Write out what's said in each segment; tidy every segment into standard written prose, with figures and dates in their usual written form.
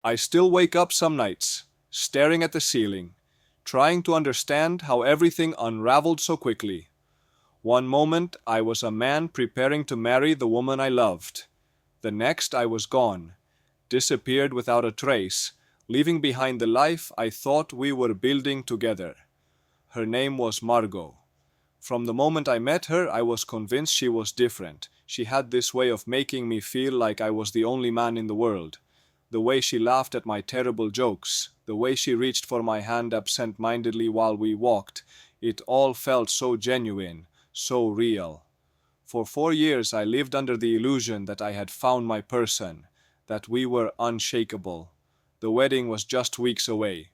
I still wake up some nights, staring at the ceiling, trying to understand how everything unraveled so quickly. One moment I was a man preparing to marry the woman I loved. The next I was gone, disappeared without a trace, leaving behind the life I thought we were building together. Her name was Margot. From the moment I met her, I was convinced she was different. She had this way of making me feel like I was the only man in the world. The way she laughed at my terrible jokes, the way she reached for my hand absent-mindedly while we walked, it all felt so genuine, so real. For 4 years I lived under the illusion that I had found my person, that we were unshakable. The wedding was just weeks away.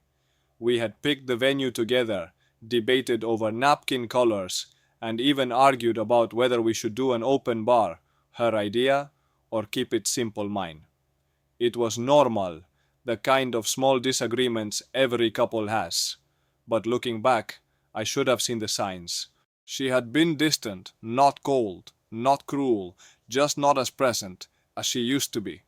We had picked the venue together, debated over napkin colors, and even argued about whether we should do an open bar, her idea, or keep it simple mine. It was normal, the kind of small disagreements every couple has. But looking back, I should have seen the signs. She had been distant, not cold, not cruel, just not as present as she used to be.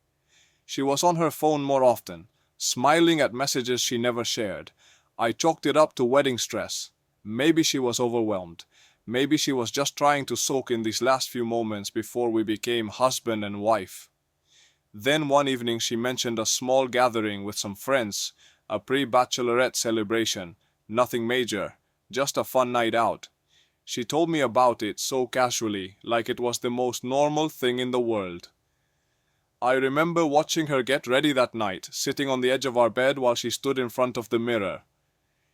She was on her phone more often, smiling at messages she never shared. I chalked it up to wedding stress. Maybe she was overwhelmed. Maybe she was just trying to soak in these last few moments before we became husband and wife. Then one evening she mentioned a small gathering with some friends, a pre-bachelorette celebration, nothing major, just a fun night out. She told me about it so casually, like it was the most normal thing in the world. I remember watching her get ready that night, sitting on the edge of our bed while she stood in front of the mirror.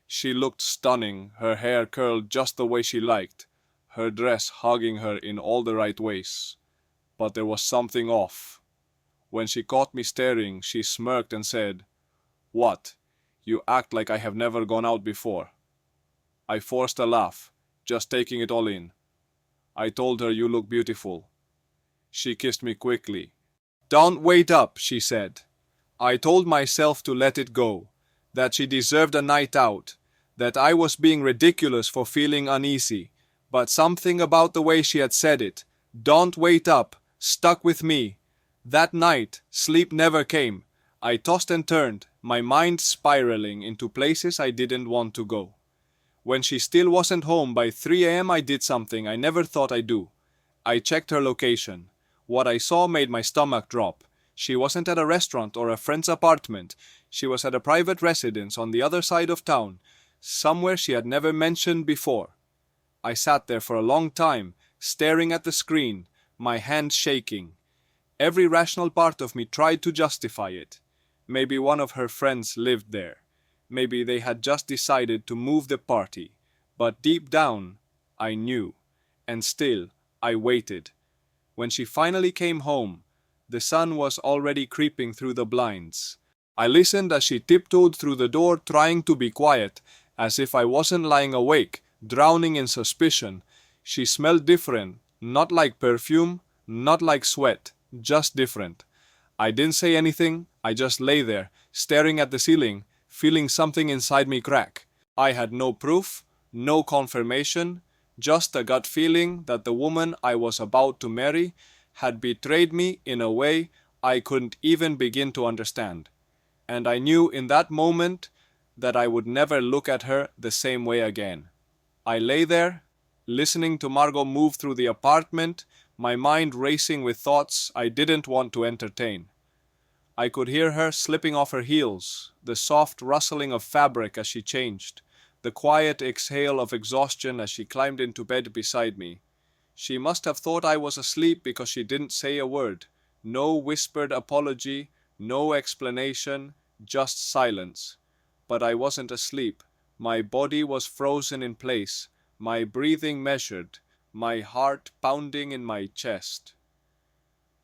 She looked stunning, her hair curled just the way she liked, her dress hugging her in all the right ways. But there was something off. When she caught me staring, she smirked and said, "What? You act like I have never gone out before." I forced a laugh, just taking it all in. I told her, "You look beautiful." She kissed me quickly. "Don't wait up," she said. I told myself to let it go, that she deserved a night out, that I was being ridiculous for feeling uneasy, but something about the way she had said it, "Don't wait up," stuck with me. That night, sleep never came. I tossed and turned, my mind spiraling into places I didn't want to go. When she still wasn't home by 3 a.m. I did something I never thought I'd do. I checked her location. What I saw made my stomach drop. She wasn't at a restaurant or a friend's apartment. She was at a private residence on the other side of town, somewhere she had never mentioned before. I sat there for a long time, staring at the screen, my hands shaking. Every rational part of me tried to justify it. Maybe one of her friends lived there. Maybe they had just decided to move the party. But deep down, I knew. And still, I waited. When she finally came home, the sun was already creeping through the blinds. I listened as she tiptoed through the door, trying to be quiet, as if I wasn't lying awake, drowning in suspicion. She smelled different, not like perfume, not like sweat, just different. I didn't say anything, I just lay there, staring at the ceiling, feeling something inside me crack. I had no proof, no confirmation, just a gut feeling that the woman I was about to marry had betrayed me in a way I couldn't even begin to understand. And I knew in that moment that I would never look at her the same way again. I lay there, listening to Margot move through the apartment, my mind racing with thoughts I didn't want to entertain. I could hear her slipping off her heels, the soft rustling of fabric as she changed, the quiet exhale of exhaustion as she climbed into bed beside me. She must have thought I was asleep because she didn't say a word. No whispered apology, no explanation, just silence. But I wasn't asleep. My body was frozen in place, my breathing measured, my heart pounding in my chest.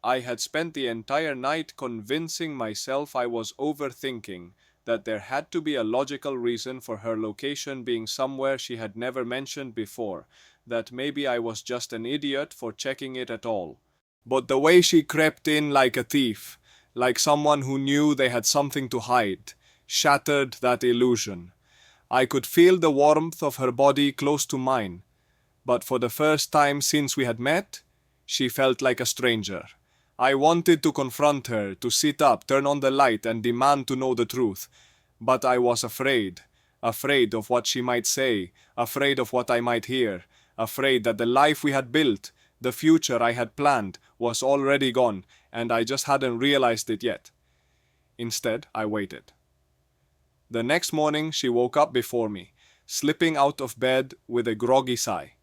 I had spent the entire night convincing myself I was overthinking, that there had to be a logical reason for her location being somewhere she had never mentioned before, that maybe I was just an idiot for checking it at all. But the way she crept in like a thief, like someone who knew they had something to hide, shattered that illusion. I could feel the warmth of her body close to mine, but for the first time since we had met, she felt like a stranger. I wanted to confront her, to sit up, turn on the light, and demand to know the truth. But I was afraid. Afraid of what she might say, afraid of what I might hear, afraid that the life we had built, the future I had planned, was already gone, and I just hadn't realized it yet. Instead, I waited. The next morning, she woke up before me, slipping out of bed with a groggy sigh.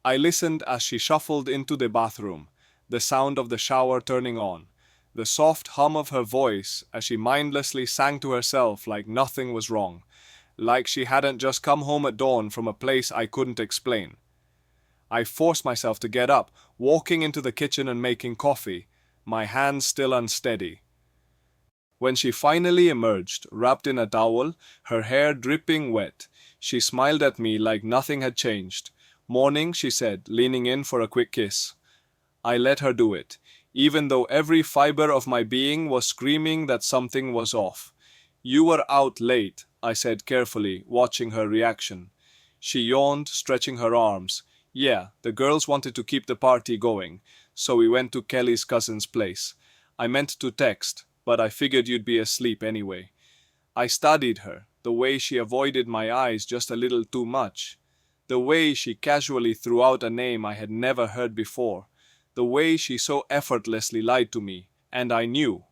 I listened as she shuffled into the bathroom, the sound of the shower turning on, the soft hum of her voice as she mindlessly sang to herself like nothing was wrong, like she hadn't just come home at dawn from a place I couldn't explain. I forced myself to get up, walking into the kitchen and making coffee, my hands still unsteady. When she finally emerged, wrapped in a towel, her hair dripping wet, she smiled at me like nothing had changed. "Morning," she said, leaning in for a quick kiss. I let her do it, even though every fiber of my being was screaming that something was off. "You were out late," I said carefully, watching her reaction. She yawned, stretching her arms. "Yeah, the girls wanted to keep the party going, so we went to Kelly's cousin's place. I meant to text, but I figured you'd be asleep anyway." I studied her, the way she avoided my eyes just a little too much, the way she casually threw out a name I had never heard before, the way she so effortlessly lied to me, and I knew.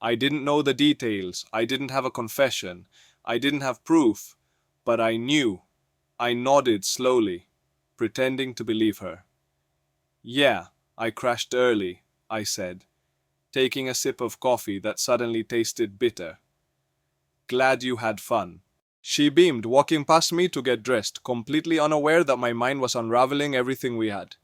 I didn't know the details, I didn't have a confession, I didn't have proof, but I knew. I nodded slowly, pretending to believe her. "Yeah, I crashed early," I said, taking a sip of coffee that suddenly tasted bitter. "Glad you had fun." She beamed, walking past me to get dressed, completely unaware that my mind was unraveling everything we had.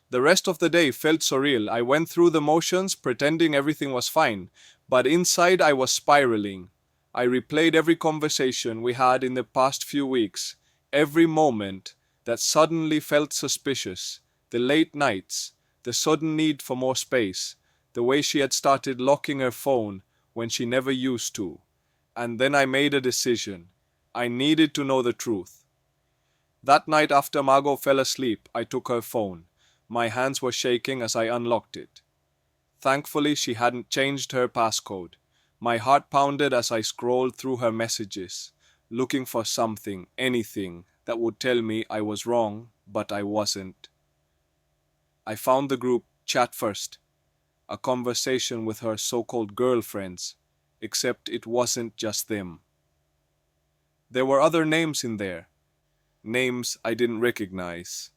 The rest of the day felt surreal. I went through the motions, pretending everything was fine, but inside I was spiraling. I replayed every conversation we had in the past few weeks, every moment that suddenly felt suspicious, the late nights, the sudden need for more space, the way she had started locking her phone when she never used to. And then I made a decision. I needed to know the truth. That night after Margot fell asleep, I took her phone. My hands were shaking as I unlocked it. Thankfully, she hadn't changed her passcode. My heart pounded as I scrolled through her messages, looking for something, anything, that would tell me I was wrong, but I wasn't. I found the group chat first, a conversation with her so-called girlfriends, except it wasn't just them. There were other names in there, names I didn't recognize,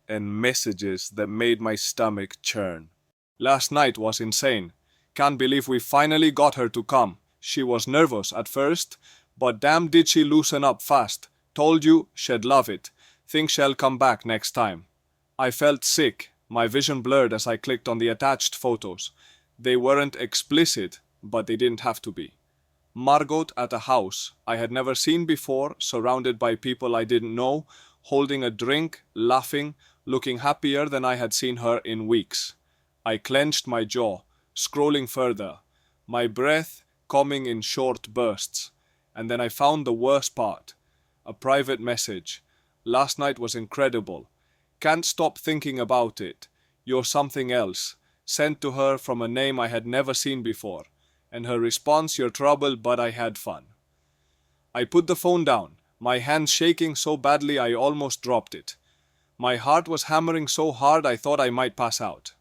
and messages that made my stomach churn. Last night was insane. Can't believe we finally got her to come. She was nervous at first, but damn did she loosen up fast. Told you she'd love it. Think she'll come back next time. I felt sick, my vision blurred as I clicked on the attached photos. They weren't explicit, but they didn't have to be. Margot at a house I had never seen before, surrounded by people I didn't know, holding a drink, laughing, looking happier than I had seen her in weeks. I clenched my jaw, scrolling further, my breath coming in short bursts. And then I found the worst part. A private message. "Last night was incredible. Can't stop thinking about it. You're something else." Sent to her from a name I had never seen before. And her response, "You're trouble, but I had fun." I put the phone down, my hands shaking so badly I almost dropped it. My heart was hammering so hard I thought I might pass out.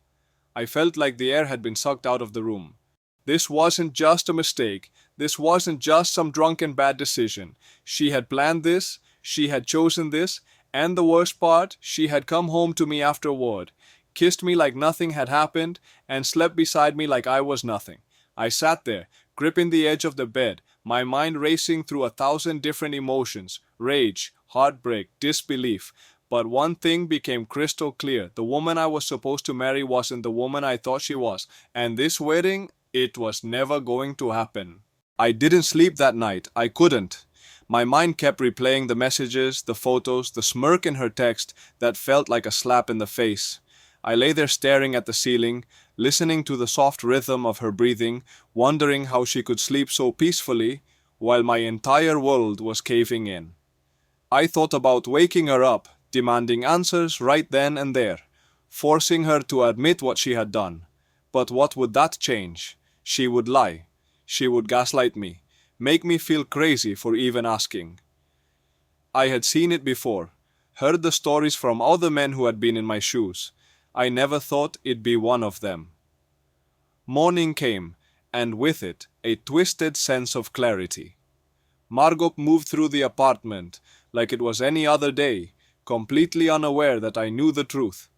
I felt like the air had been sucked out of the room. This wasn't just a mistake. This wasn't just some drunken bad decision. She had planned this, she had chosen this, and the worst part, she had come home to me afterward, kissed me like nothing had happened, and slept beside me like I was nothing. I sat there, gripping the edge of the bed, my mind racing through 1,000 different emotions, rage, heartbreak, disbelief. But one thing became crystal clear. The woman I was supposed to marry wasn't the woman I thought she was. And this wedding, it was never going to happen. I didn't sleep that night. I couldn't. My mind kept replaying the messages, the photos, the smirk in her text that felt like a slap in the face. I lay there staring at the ceiling, listening to the soft rhythm of her breathing, wondering how she could sleep so peacefully while my entire world was caving in. I thought about waking her up, demanding answers right then and there, forcing her to admit what she had done. But what would that change? She would lie. She would gaslight me, make me feel crazy for even asking. I had seen it before, heard the stories from other men who had been in my shoes. I never thought it'd be one of them. Morning came, and with it, a twisted sense of clarity. Margot moved through the apartment like it was any other day, completely unaware that I knew the truth.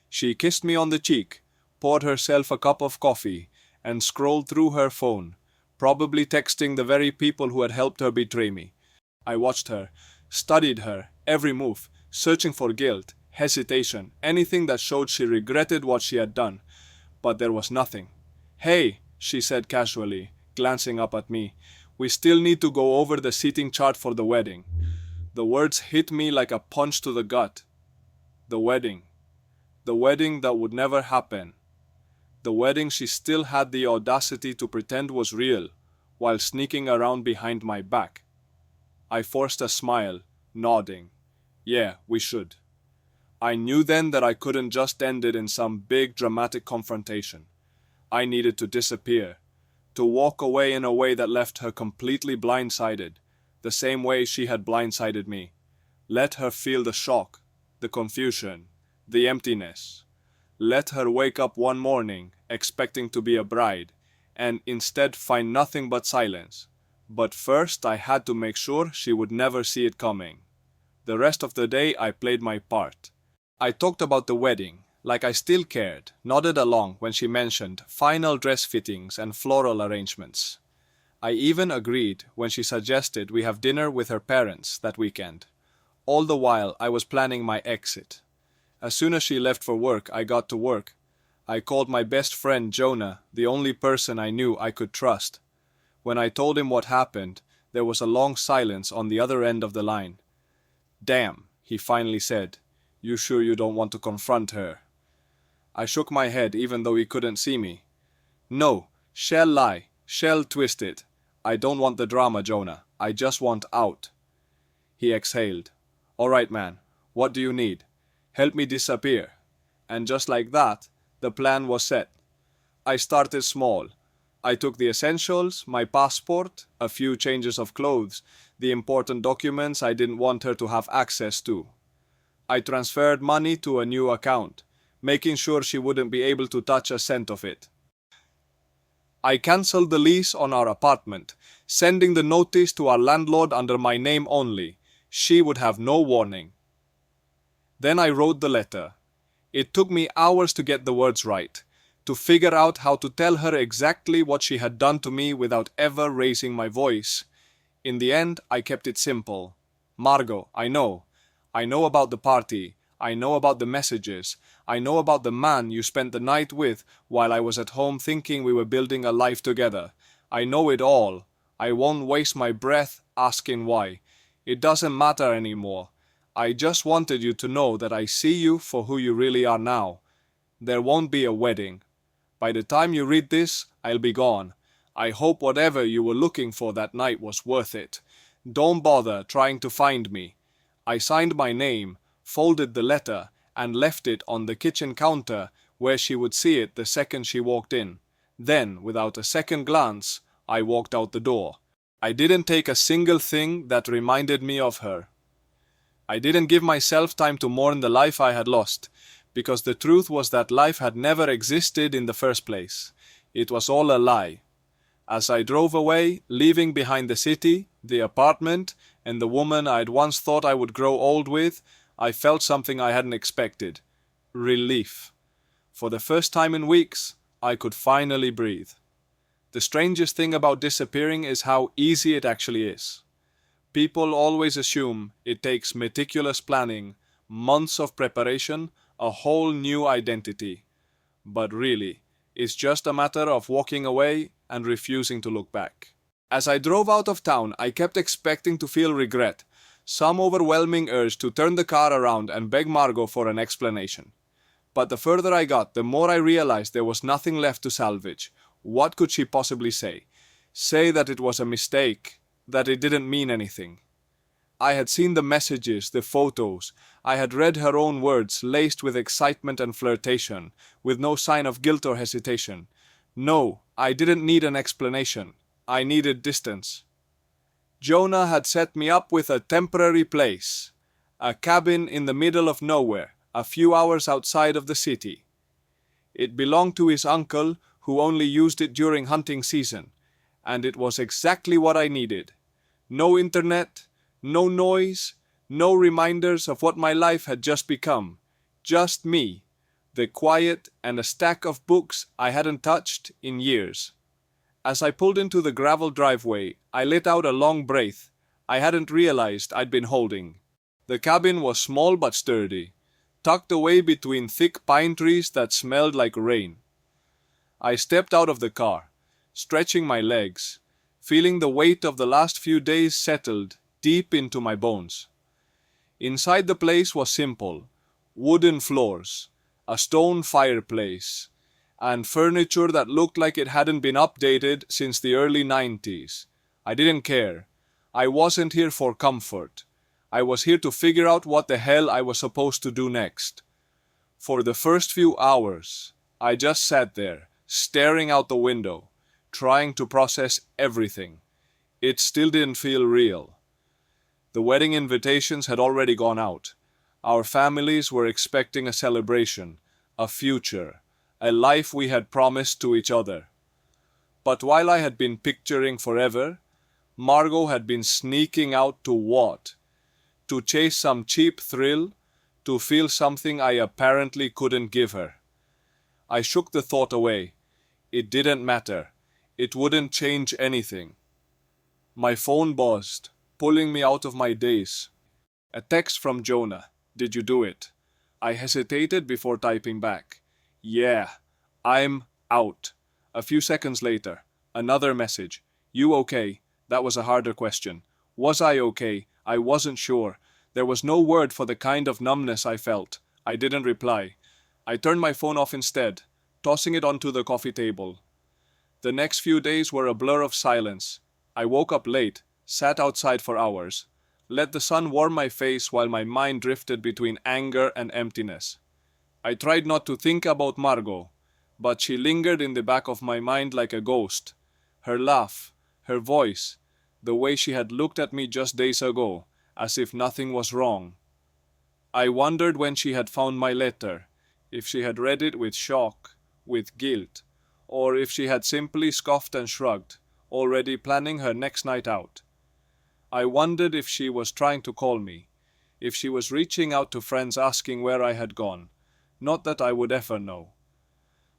She kissed me on the cheek, poured herself a cup of coffee, and scrolled through her phone, probably texting the very people who had helped her betray me. I watched her, studied her, every move, searching for guilt, hesitation, anything that showed she regretted what she had done. But there was nothing. "Hey," she said casually, glancing up at me, "we still need to go over the seating chart for the wedding." The words hit me like a punch to the gut. The wedding. The wedding that would never happen. The wedding she still had the audacity to pretend was real, while sneaking around behind my back. I forced a smile, nodding. Yeah, we should. I knew then that I couldn't just end it in some big dramatic confrontation. I needed to disappear, to walk away in a way that left her completely blindsided, the same way she had blindsided me. Let her feel the shock, the confusion, the emptiness. Let her wake up one morning expecting to be a bride, and instead find nothing but silence. But first I had to make sure she would never see it coming. The rest of the day I played my part. I talked about the wedding, like I still cared, nodded along when she mentioned final dress fittings and floral arrangements. I even agreed when she suggested we have dinner with her parents that weekend. All the while I was planning my exit. As soon as she left for work, I got to work. I called my best friend Jonah, the only person I knew I could trust. When I told him what happened, there was a long silence on the other end of the line. "Damn," he finally said. "You sure you don't want to confront her?" I shook my head even though he couldn't see me. "No, she'll lie, she'll twist it. I don't want the drama, Jonah. I just want out." He exhaled. "All right, man. What do you need? Help me disappear." And just like that, the plan was set. I started small. I took the essentials, my passport, a few changes of clothes, the important documents I didn't want her to have access to. I transferred money to a new account, making sure she wouldn't be able to touch a cent of it. I cancelled the lease on our apartment, sending the notice to our landlord under my name only. She would have no warning. Then I wrote the letter. It took me hours to get the words right, to figure out how to tell her exactly what she had done to me without ever raising my voice. In the end, I kept it simple. "Margot, I know. I know about the party. I know about the messages. I know about the man you spent the night with while I was at home thinking we were building a life together. I know it all. I won't waste my breath asking why. It doesn't matter anymore. I just wanted you to know that I see you for who you really are now. There won't be a wedding. By the time you read this, I'll be gone. I hope whatever you were looking for that night was worth it. Don't bother trying to find me." I signed my name, folded the letter, and left it on the kitchen counter where she would see it the second she walked in. Then, without a second glance, I walked out the door. I didn't take a single thing that reminded me of her. I didn't give myself time to mourn the life I had lost, because the truth was that life had never existed in the first place. It was all a lie. As I drove away, leaving behind the city, the apartment, and the woman I'd once thought I would grow old with, I felt something I hadn't expected. Relief. For the first time in weeks, I could finally breathe. The strangest thing about disappearing is how easy it actually is. People always assume it takes meticulous planning, months of preparation, a whole new identity. But really, it's just a matter of walking away and refusing to look back. As I drove out of town, I kept expecting to feel regret, some overwhelming urge to turn the car around and beg Margot for an explanation. But the further I got, the more I realized there was nothing left to salvage. What could she possibly say? Say that it was a mistake, that it didn't mean anything. I had seen the messages, the photos. I had read her own words, laced with excitement and flirtation, with no sign of guilt or hesitation. No, I didn't need an explanation. I needed distance. Jonah had set me up with a temporary place, a cabin in the middle of nowhere, a few hours outside of the city. It belonged to his uncle, who only used it during hunting season, and it was exactly what I needed. No internet, no noise, no reminders of what my life had just become. Just me, the quiet, and a stack of books I hadn't touched in years. As I pulled into the gravel driveway, I let out a long breath I hadn't realized I'd been holding. The cabin was small but sturdy, tucked away between thick pine trees that smelled like rain. I stepped out of the car, stretching my legs, feeling the weight of the last few days settled deep into my bones. Inside the place was simple: wooden floors, a stone fireplace, and furniture that looked like it hadn't been updated since the early 90s. I didn't care. I wasn't here for comfort. I was here to figure out what the hell I was supposed to do next. For the first few hours, I just sat there, staring out the window, trying to process everything. It still didn't feel real. The wedding invitations had already gone out. Our families were expecting a celebration, a future, a life we had promised to each other. But while I had been picturing forever, Margot had been sneaking out to what? To chase some cheap thrill? To feel something I apparently couldn't give her? I shook the thought away. It didn't matter. It wouldn't change anything. My phone buzzed, pulling me out of my daze. A text from Jonah. Did you do it? I hesitated before typing back. Yeah, I'm out. A few seconds later, another message. You okay? That was a harder question. Was I okay? I wasn't sure. There was no word for the kind of numbness I felt. I didn't reply. I turned my phone off instead, tossing it onto the coffee table. The next few days were a blur of silence. I woke up late, sat outside for hours, let the sun warm my face while my mind drifted between anger and emptiness. I tried not to think about Margot, but she lingered in the back of my mind like a ghost. Her laugh, her voice, the way she had looked at me just days ago, as if nothing was wrong. I wondered when she had found my letter, if she had read it with shock, with guilt, or if she had simply scoffed and shrugged, already planning her next night out. I wondered if she was trying to call me, if she was reaching out to friends asking where I had gone. Not that I would ever know.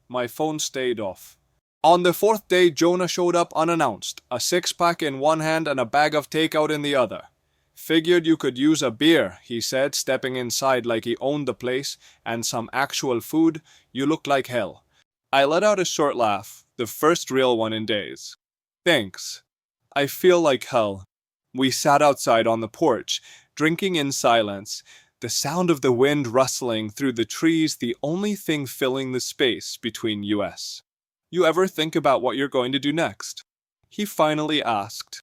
My phone stayed off. On the fourth day, Jonah showed up unannounced, a six-pack in one hand and a bag of takeout in the other. Figured you could use a beer, he said, stepping inside like he owned the place, and some actual food. You look like hell. I let out a short laugh, the first real one in days. Thanks. I feel like hell. We sat outside on the porch, drinking in silence, the sound of the wind rustling through the trees the only thing filling the space between us. You ever think about what you're going to do next? He finally asked.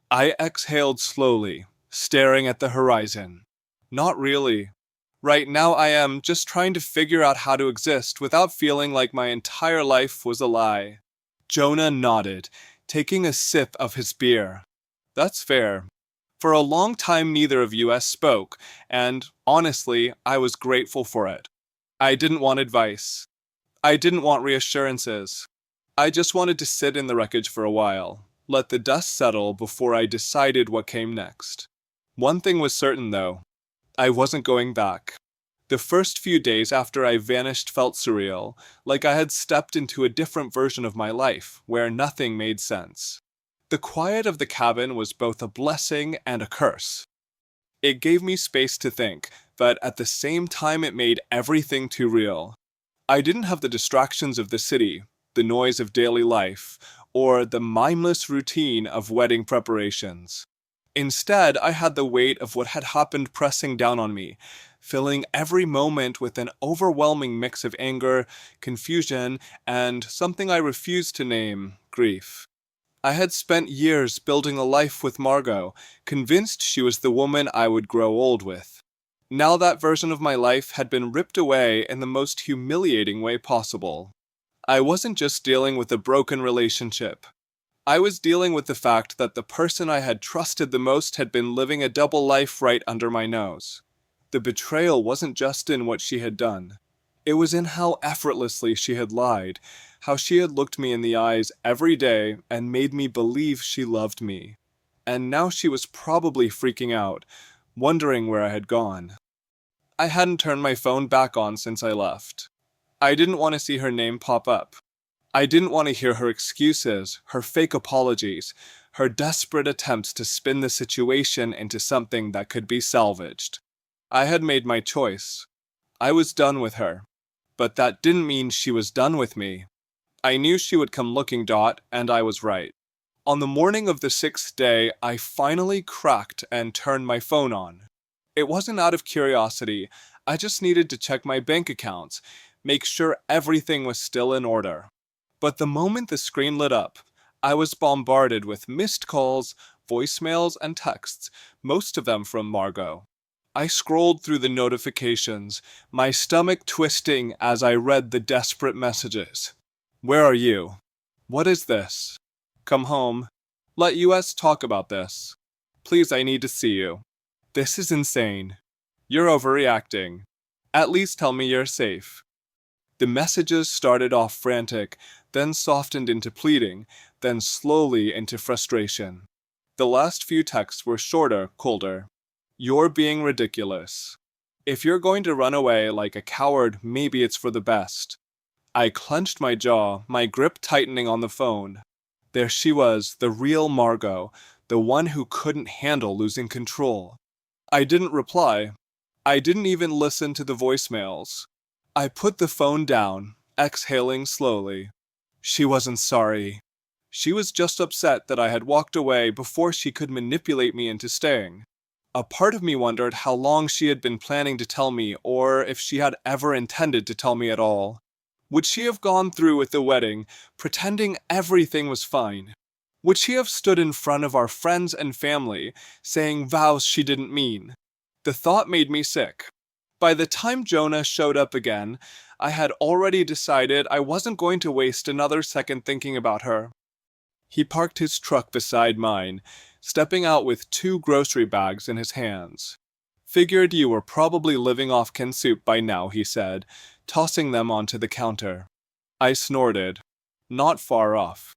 I exhaled slowly, staring at the horizon. Not really. Right now I am just trying to figure out how to exist without feeling like my entire life was a lie. Jonah nodded, taking a sip of his beer. That's fair. For a long time neither of us spoke, and honestly, I was grateful for it. I didn't want advice. I didn't want reassurances. I just wanted to sit in the wreckage for a while, let the dust settle before I decided what came next. One thing was certain though. I wasn't going back. The first few days after I vanished felt surreal, like I had stepped into a different version of my life, where nothing made sense. The quiet of the cabin was both a blessing and a curse. It gave me space to think, but at the same time it made everything too real. I didn't have the distractions of the city, the noise of daily life, or the mindless routine of wedding preparations. Instead, I had the weight of what had happened pressing down on me, filling every moment with an overwhelming mix of anger, confusion, and something I refused to name, grief. I had spent years building a life with Margot, convinced she was the woman I would grow old with. Now that version of my life had been ripped away in the most humiliating way possible. I wasn't just dealing with a broken relationship. I was dealing with the fact that the person I had trusted the most had been living a double life right under my nose. The betrayal wasn't just in what she had done. It was in how effortlessly she had lied, how she had looked me in the eyes every day and made me believe she loved me. And now she was probably freaking out, wondering where I had gone. I hadn't turned my phone back on since I left. I didn't want to see her name pop up. I didn't want to hear her excuses, her fake apologies, her desperate attempts to spin the situation into something that could be salvaged. I had made my choice. I was done with her. But that didn't mean she was done with me. I knew she would come looking, and I was right. On the morning of the 6th day, I finally cracked and turned my phone on. It wasn't out of curiosity, I just needed to check my bank accounts, make sure everything was still in order. But the moment the screen lit up, I was bombarded with missed calls, voicemails, and texts, most of them from Margot. I scrolled through the notifications, my stomach twisting as I read the desperate messages. Where are you? What is this? Come home. Let us talk about this. Please, I need to see you. This is insane. You're overreacting. At least tell me you're safe. The messages started off frantic, then softened into pleading, then slowly into frustration. The last few texts were shorter, colder. You're being ridiculous. If you're going to run away like a coward, maybe it's for the best. I clenched my jaw, my grip tightening on the phone. There she was, the real Margot, the one who couldn't handle losing control. I didn't reply. I didn't even listen to the voicemails. I put the phone down, exhaling slowly. She wasn't sorry. She was just upset that I had walked away before she could manipulate me into staying. A part of me wondered how long she had been planning to tell me, or if she had ever intended to tell me at all. Would she have gone through with the wedding, pretending everything was fine? Would she have stood in front of our friends and family, saying vows she didn't mean? The thought made me sick. By the time Jonah showed up again, I had already decided I wasn't going to waste another second thinking about her. He parked his truck beside mine, stepping out with 2 grocery bags in his hands. Figured you were probably living off canned soup by now, he said, tossing them onto the counter. I snorted. Not far off.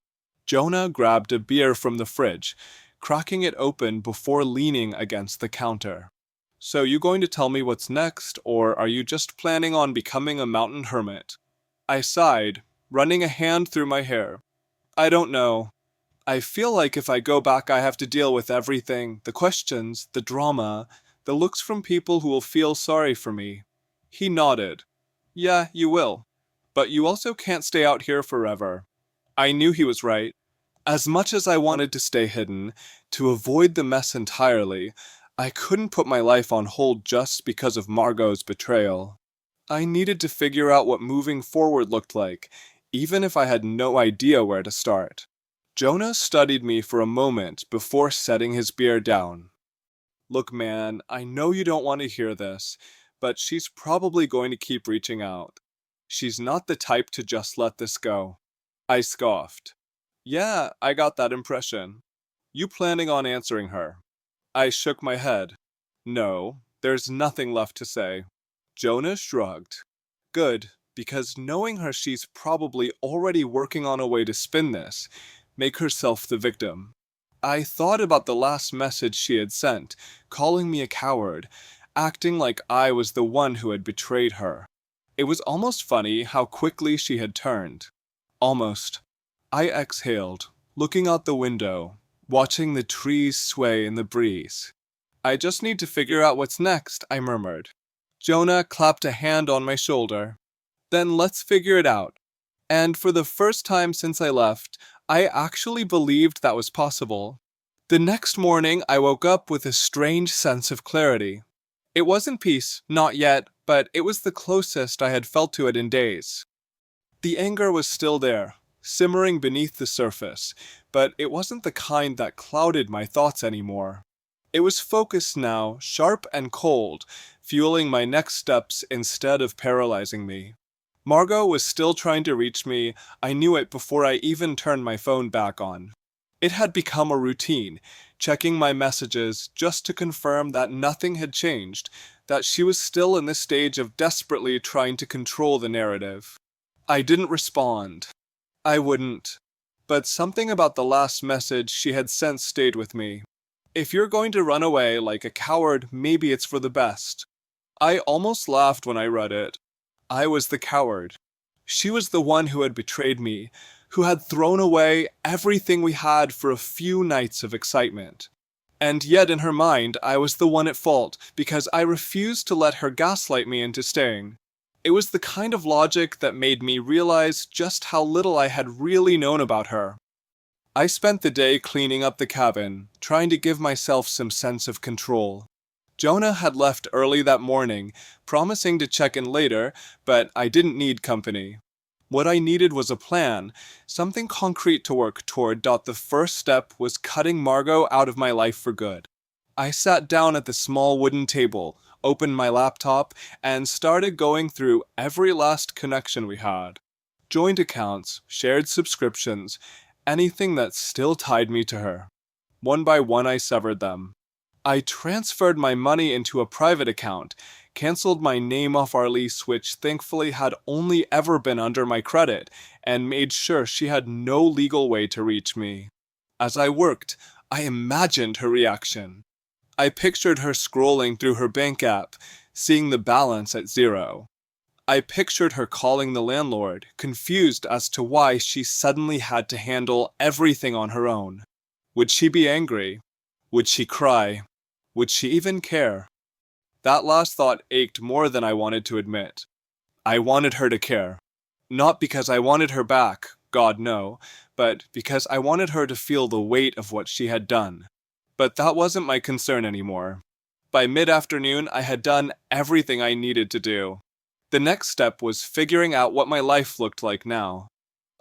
Jonah grabbed a beer from the fridge, cracking it open before leaning against the counter. So you going to tell me what's next, or are you just planning on becoming a mountain hermit? I sighed, running a hand through my hair. I don't know. I feel like if I go back I have to deal with everything, the questions, the drama, the looks from people who will feel sorry for me. He nodded. Yeah, you will. But you also can't stay out here forever. I knew he was right. As much as I wanted to stay hidden, to avoid the mess entirely, I couldn't put my life on hold just because of Margot's betrayal. I needed to figure out what moving forward looked like, even if I had no idea where to start. Jonah studied me for a moment before setting his beer down. Look, man, I know you don't want to hear this, but she's probably going to keep reaching out. She's not the type to just let this go. I scoffed. Yeah, I got that impression. You planning on answering her? I shook my head. No, there's nothing left to say. Jonah shrugged. Good, because knowing her, she's probably already working on a way to spin this, make herself the victim. I thought about the last message she had sent, calling me a coward, acting like I was the one who had betrayed her. It was almost funny how quickly she had turned. Almost. I exhaled, looking out the window, watching the trees sway in the breeze. I just need to figure out what's next, I murmured. Jonah clapped a hand on my shoulder. Then let's figure it out. And for the first time since I left, I actually believed that was possible. The next morning, I woke up with a strange sense of clarity. It wasn't peace, not yet, but it was the closest I had felt to it in days. The anger was still there, simmering beneath the surface, but it wasn't the kind that clouded my thoughts anymore. It was focused now, sharp and cold, fueling my next steps instead of paralyzing me. Margot was still trying to reach me. I knew it before I even turned my phone back on. It had become a routine, checking my messages just to confirm that nothing had changed, that she was still in this stage of desperately trying to control the narrative. I didn't respond. I wouldn't. But something about the last message she had sent stayed with me. If you're going to run away like a coward, maybe it's for the best. I almost laughed when I read it. I was the coward. She was the one who had betrayed me, who had thrown away everything we had for a few nights of excitement. And yet in her mind, I was the one at fault because I refused to let her gaslight me into staying. It was the kind of logic that made me realize just how little I had really known about her. I spent the day cleaning up the cabin, trying to give myself some sense of control. Jonah had left early that morning, promising to check in later, but I didn't need company. What I needed was a plan, something concrete to work toward. The first step was cutting Margot out of my life for good. I sat down at the small wooden table, opened my laptop, and started going through every last connection we had. Joint accounts, shared subscriptions, anything that still tied me to her. One by one I severed them. I transferred my money into a private account, canceled my name off our lease, which thankfully had only ever been under my credit, and made sure she had no legal way to reach me. As I worked, I imagined her reaction. I pictured her scrolling through her bank app, seeing the balance at 0. I pictured her calling the landlord, confused as to why she suddenly had to handle everything on her own. Would she be angry? Would she cry? Would she even care? That last thought ached more than I wanted to admit. I wanted her to care. Not because I wanted her back, God no, but because I wanted her to feel the weight of what she had done. But that wasn't my concern anymore. By mid-afternoon, I had done everything I needed to do. The next step was figuring out what my life looked like now.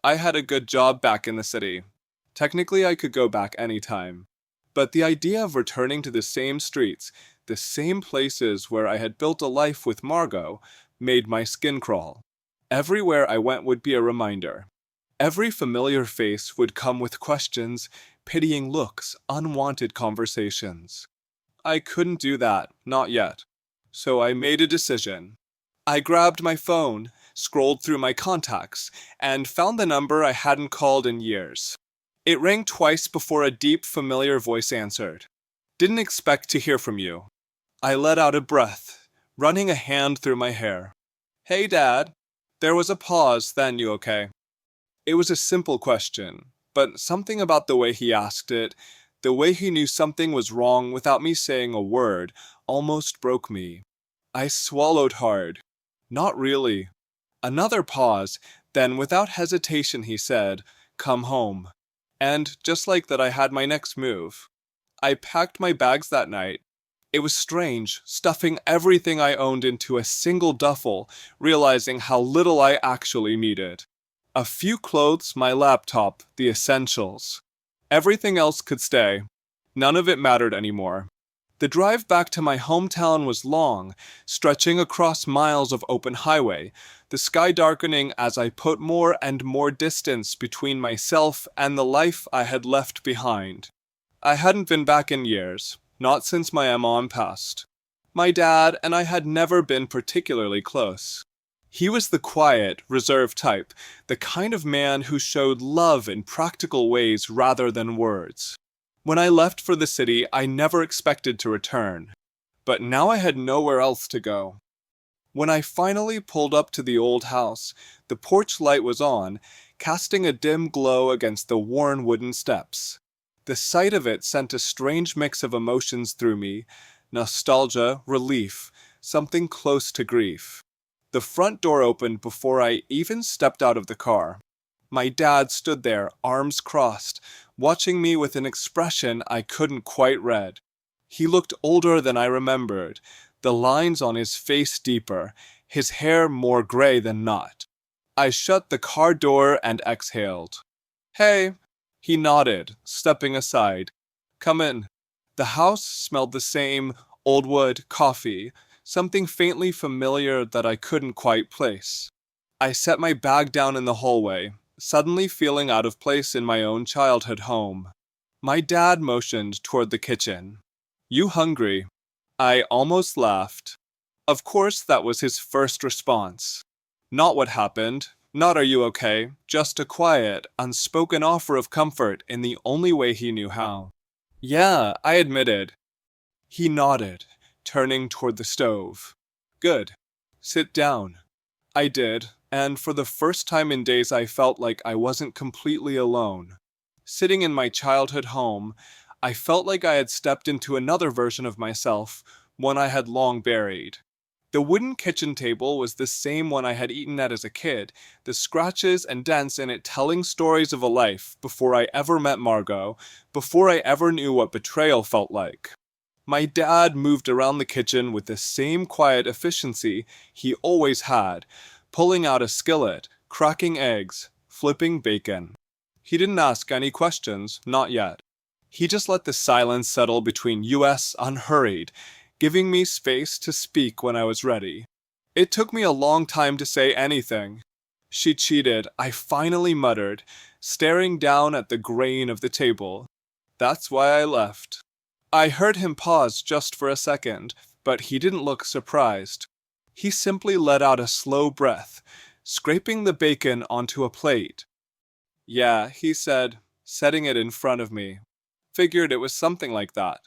I had a good job back in the city. Technically, I could go back anytime. But the idea of returning to the same streets, the same places where I had built a life with Margot, made my skin crawl. Everywhere I went would be a reminder. Every familiar face would come with questions, pitying looks, unwanted conversations. I couldn't do that, not yet. So I made a decision. I grabbed my phone, scrolled through my contacts, and found the number I hadn't called in years. It rang twice before a deep, familiar voice answered. Didn't expect to hear from you. I let out a breath, running a hand through my hair. Hey, Dad. There was a pause, then you okay? It was a simple question, but something about the way he asked it, the way he knew something was wrong without me saying a word, almost broke me. I swallowed hard. Not really. Another pause, then without hesitation he said, "Come home." And just like that I had my next move. I packed my bags that night. It was strange, stuffing everything I owned into a single duffel, realizing how little I actually needed. A few clothes, my laptop, the essentials. Everything else could stay. None of it mattered anymore. The drive back to my hometown was long, stretching across miles of open highway, the sky darkening as I put more and more distance between myself and the life I had left behind. I hadn't been back in years, not since my mom passed. My dad and I had never been particularly close. He was the quiet, reserved type, the kind of man who showed love in practical ways rather than words. When I left for the city, I never expected to return. But now I had nowhere else to go. When I finally pulled up to the old house, the porch light was on, casting a dim glow against the worn wooden steps. The sight of it sent a strange mix of emotions through me, nostalgia, relief, something close to grief. The front door opened before I even stepped out of the car. My dad stood there, arms crossed, watching me with an expression I couldn't quite read. He looked older than I remembered, the lines on his face deeper, his hair more gray than not. I shut the car door and exhaled. Hey, he nodded, stepping aside. Come in. The house smelled the same old wood, coffee, something faintly familiar that I couldn't quite place. I set my bag down in the hallway, suddenly feeling out of place in my own childhood home. My dad motioned toward the kitchen. You hungry? I almost laughed. Of course, that was his first response. Not what happened, not are you okay, just a quiet, unspoken offer of comfort in the only way he knew how. Yeah, I admitted. He nodded, turning toward the stove. Good. Sit down. I did, and for the first time in days I felt like I wasn't completely alone. Sitting in my childhood home, I felt like I had stepped into another version of myself, one I had long buried. The wooden kitchen table was the same one I had eaten at as a kid, the scratches and dents in it telling stories of a life before I ever met Margot, before I ever knew what betrayal felt like. My dad moved around the kitchen with the same quiet efficiency he always had, pulling out a skillet, cracking eggs, flipping bacon. He didn't ask any questions, not yet. He just let the silence settle between us unhurried, giving me space to speak when I was ready. It took me a long time to say anything. She cheated, I finally muttered, staring down at the grain of the table. That's why I left. I heard him pause just for a second, but he didn't look surprised. He simply let out a slow breath, scraping the bacon onto a plate. Yeah, he said, setting it in front of me. Figured it was something like that.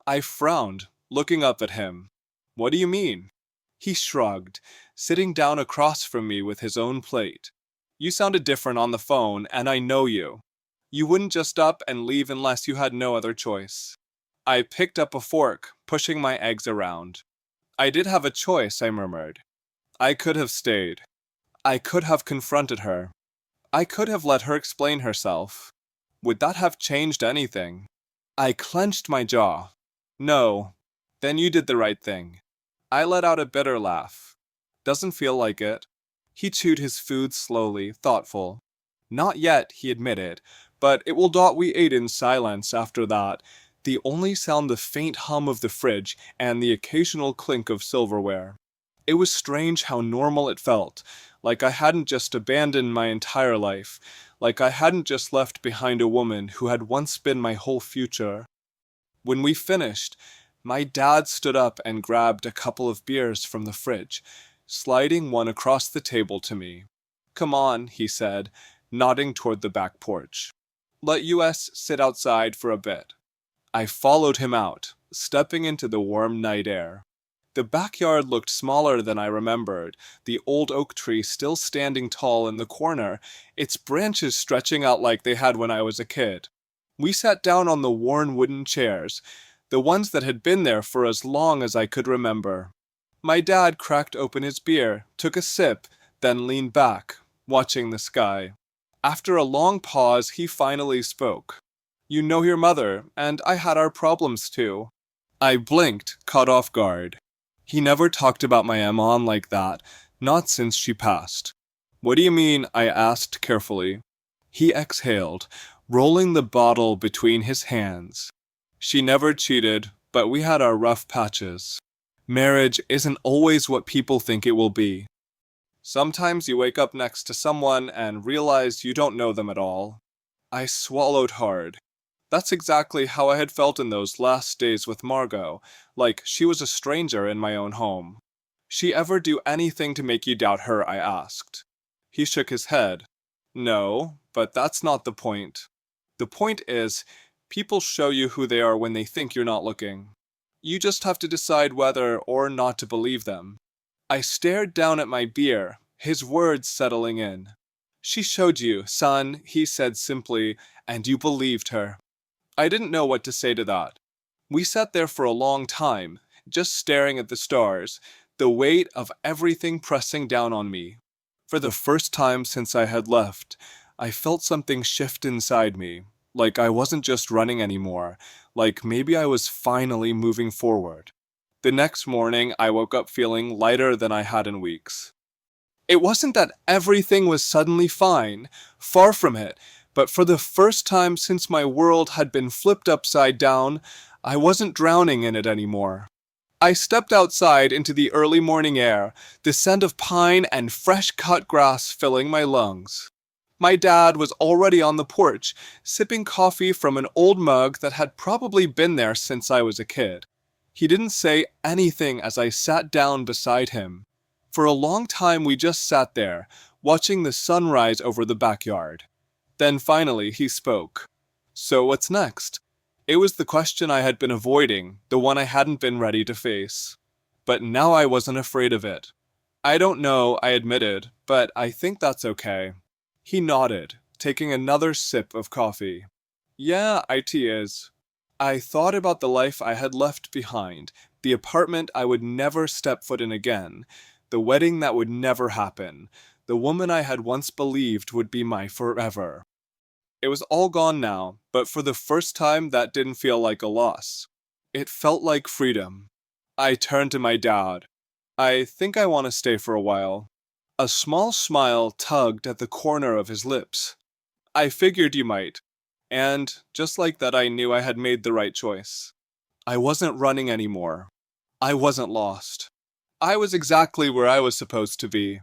I frowned, looking up at him. What do you mean? He shrugged, sitting down across from me with his own plate. You sounded different on the phone, and I know you. You wouldn't just up and leave unless you had no other choice. I picked up a fork, pushing my eggs around. I did have a choice, I murmured. I could have stayed. I could have confronted her. I could have let her explain herself. Would that have changed anything? I clenched my jaw. No. Then you did the right thing. I let out a bitter laugh. Doesn't feel like it. He chewed his food slowly, thoughtful. Not yet, he admitted, but it will dot we ate in silence after that, the only sound the faint hum of the fridge and the occasional clink of silverware. It was strange how normal it felt, like I hadn't just abandoned my entire life, like I hadn't just left behind a woman who had once been my whole future. When we finished, my dad stood up and grabbed a couple of beers from the fridge, sliding one across the table to me. Come on, he said, nodding toward the back porch. Let us sit outside for a bit. I followed him out, stepping into the warm night air. The backyard looked smaller than I remembered, the old oak tree still standing tall in the corner, its branches stretching out like they had when I was a kid. We sat down on the worn wooden chairs, the ones that had been there for as long as I could remember. My dad cracked open his beer, took a sip, then leaned back, watching the sky. After a long pause, he finally spoke. You know your mother, and I had our problems too. I blinked, caught off guard. He never talked about my Emon like that, not since she passed. What do you mean? I asked carefully. He exhaled, rolling the bottle between his hands. She never cheated, but we had our rough patches. Marriage isn't always what people think it will be. Sometimes you wake up next to someone and realize you don't know them at all. I swallowed hard. That's exactly how I had felt in those last days with Margot, like she was a stranger in my own home. She ever do anything to make you doubt her? I asked. He shook his head. No, but that's not the point. The point is, people show you who they are when they think you're not looking. You just have to decide whether or not to believe them. I stared down at my beer, his words settling in. She showed you, son, he said simply, and you believed her. I didn't know what to say to that. We sat there for a long time, just staring at the stars, the weight of everything pressing down on me. For the first time since I had left, I felt something shift inside me, like I wasn't just running anymore, like maybe I was finally moving forward. The next morning, I woke up feeling lighter than I had in weeks. It wasn't that everything was suddenly fine, far from it, but for the first time since my world had been flipped upside down, I wasn't drowning in it anymore. I stepped outside into the early morning air, the scent of pine and fresh cut grass filling my lungs. My dad was already on the porch, sipping coffee from an old mug that had probably been there since I was a kid. He didn't say anything as I sat down beside him. For a long time we just sat there, watching the sun rise over the backyard. Then finally he spoke. "So what's next?" It was the question I had been avoiding, the one I hadn't been ready to face. But now I wasn't afraid of it. "I don't know," I admitted, "but I think that's okay." He nodded, taking another sip of coffee. "Yeah, it is." I thought about the life I had left behind, the apartment I would never step foot in again, the wedding that would never happen, the woman I had once believed would be my forever. It was all gone now, but for the first time that didn't feel like a loss. It felt like freedom. I turned to my dad. "I think I want to stay for a while." A small smile tugged at the corner of his lips. "I figured you might." And, just like that, I knew I had made the right choice. I wasn't running anymore. I wasn't lost. I was exactly where I was supposed to be.